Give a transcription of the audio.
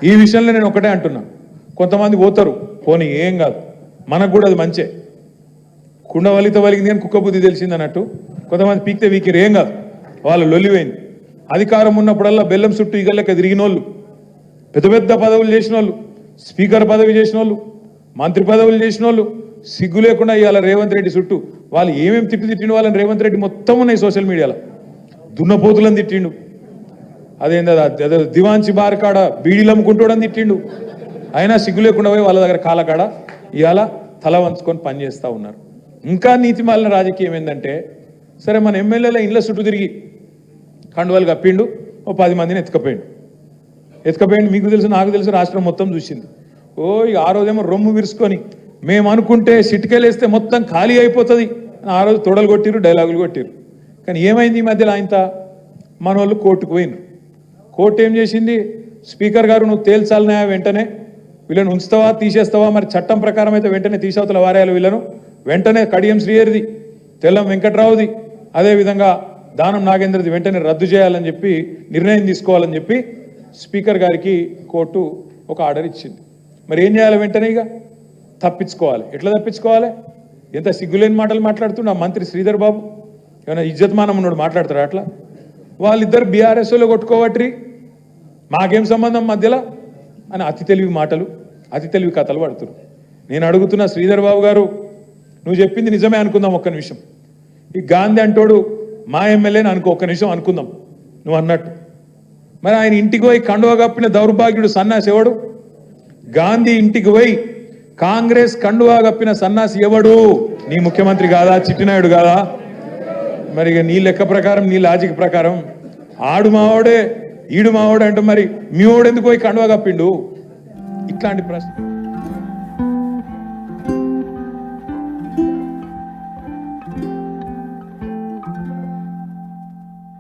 ఈ విషయంలో నేను ఒకటే అంటున్నా, కొంతమంది పోతారు, పోనీ ఏం కాదు, మనకు కూడా అది మంచే. కుండ వలిత వలిగింది కానీ కుక్క బుద్ధి తెలిసింది అన్నట్టు కొంతమంది పీక్తే వీకిరు, ఏం కాదు, వాళ్ళు లొల్లిపోయింది. అధికారం ఉన్నప్పుడల్లా బెల్లం చుట్టూ ఈగలెక్క తిరిగిన వాళ్ళు, పెద్ద పెద్ద పదవులు చేసిన వాళ్ళు, స్పీకర్ పదవి చేసిన వాళ్ళు, మంత్రి పదవులు చేసిన వాళ్ళు, సిగ్గు లేకుండా ఇవాళ రేవంత్ రెడ్డి చుట్టూ వాళ్ళు ఏమేమి తిట్టిండు వాళ్ళని రేవంత్ రెడ్డి మొత్తం ఉన్నాయి సోషల్ మీడియాలో. దున్నపోతులను తిట్టిండు, అదేందో దివాంచి బార్ కాడ బీడీలు అమ్ముకుంటాడని తిట్టిండు. అయినా సిగ్గు లేకుండా పోయి వాళ్ళ దగ్గర కాలకాడ ఇవాళ తల వంచుకొని పనిచేస్తూ ఉన్నారు. ఇంకా నీతి మాలిన రాజకీయం ఏంటంటే, సరే మన ఎమ్మెల్యేల ఇండ్ల చుట్టూ తిరిగి కండువాలు కప్పిండు, ఓ 10 మందిని ఎత్తుకపోయిండు. మీకు తెలుసు, నాకు తెలుసు, రాష్ట్రం మొత్తం చూసింది. ఇక ఆ రోజేమో రొమ్ము విరుచుకొని మేము అనుకుంటే సిటికెళ్ళేస్తే మొత్తం ఖాళీ అయిపోతుంది, ఆ రోజు తొడలు కొట్టిరు, డైలాగులు కొట్టిరు. కానీ ఏమైంది ఈ మధ్యలో ఆయనత, మన వాళ్ళు కోర్టుకు పోయినారు. కోర్టు ఏం చేసింది, స్పీకర్ గారు నువ్వు తేల్చాలనే వెంటనే వీళ్ళని ఉంచుతావా తీసేస్తావా, మరి చట్టం ప్రకారం అయితే వెంటనే తీసవతల వారేయాలి వీళ్ళను, వెంటనే కడియం శ్రీహరిది, తెల్లం వెంకట్రావుది, అదేవిధంగా దానం నాగేంద్రది వెంటనే రద్దు చేయాలని చెప్పి నిర్ణయం తీసుకోవాలని చెప్పి స్పీకర్ గారికి కోర్టు ఒక ఆర్డర్ ఇచ్చింది. మరి ఏం చేయాలి, వెంటనే ఇక తప్పించుకోవాలి. ఎట్లా తప్పించుకోవాలి, ఎంత సిగ్గులేని మాటలు మాట్లాడుతుండ మంత్రి శ్రీధర్ బాబు, ఏమైనా ఇజ్జత్మానం ఉన్నాడు మాట్లాడతారు అట్లా. వాళ్ళిద్దరు బీఆర్ఎస్లో కొట్టుకోవట్రి, మాకేం సంబంధం మధ్యలో అని అతి తెలివి మాటలు, అతి తెలివి కథలు పడుతున్నారు. నేను అడుగుతున్నా శ్రీధర్ బాబు గారు, నువ్వు చెప్పింది నిజమే అనుకుందాం ఒక్క నిమిషం, ఈ గాంధీ అంటోడు మా ఎమ్మెల్యేని అనుకో, ఒక్క నిమిషం అనుకుందాం నువ్వు అన్నట్టు. మరి ఆయన ఇంటికి పోయి కండువా కప్పిన దౌర్భాగ్యుడు సన్నాసి ఎవడు? గాంధీ ఇంటికి పోయి కాంగ్రెస్ కండువా కప్పిన సన్నాసి ఎవడు? నీ ముఖ్యమంత్రి కాదా, చిట్టినాయుడు కాదా? మరి ఇక నీ లెక్క ప్రకారం, నీ లాజిక్ ప్రకారం ఆడు మావాడే ఈడు మావాడే అంటే మరి మీ వాడు ఎందుకు పోయి కండువా కప్పిండు? ఇట్లాంటి ప్రశ్న.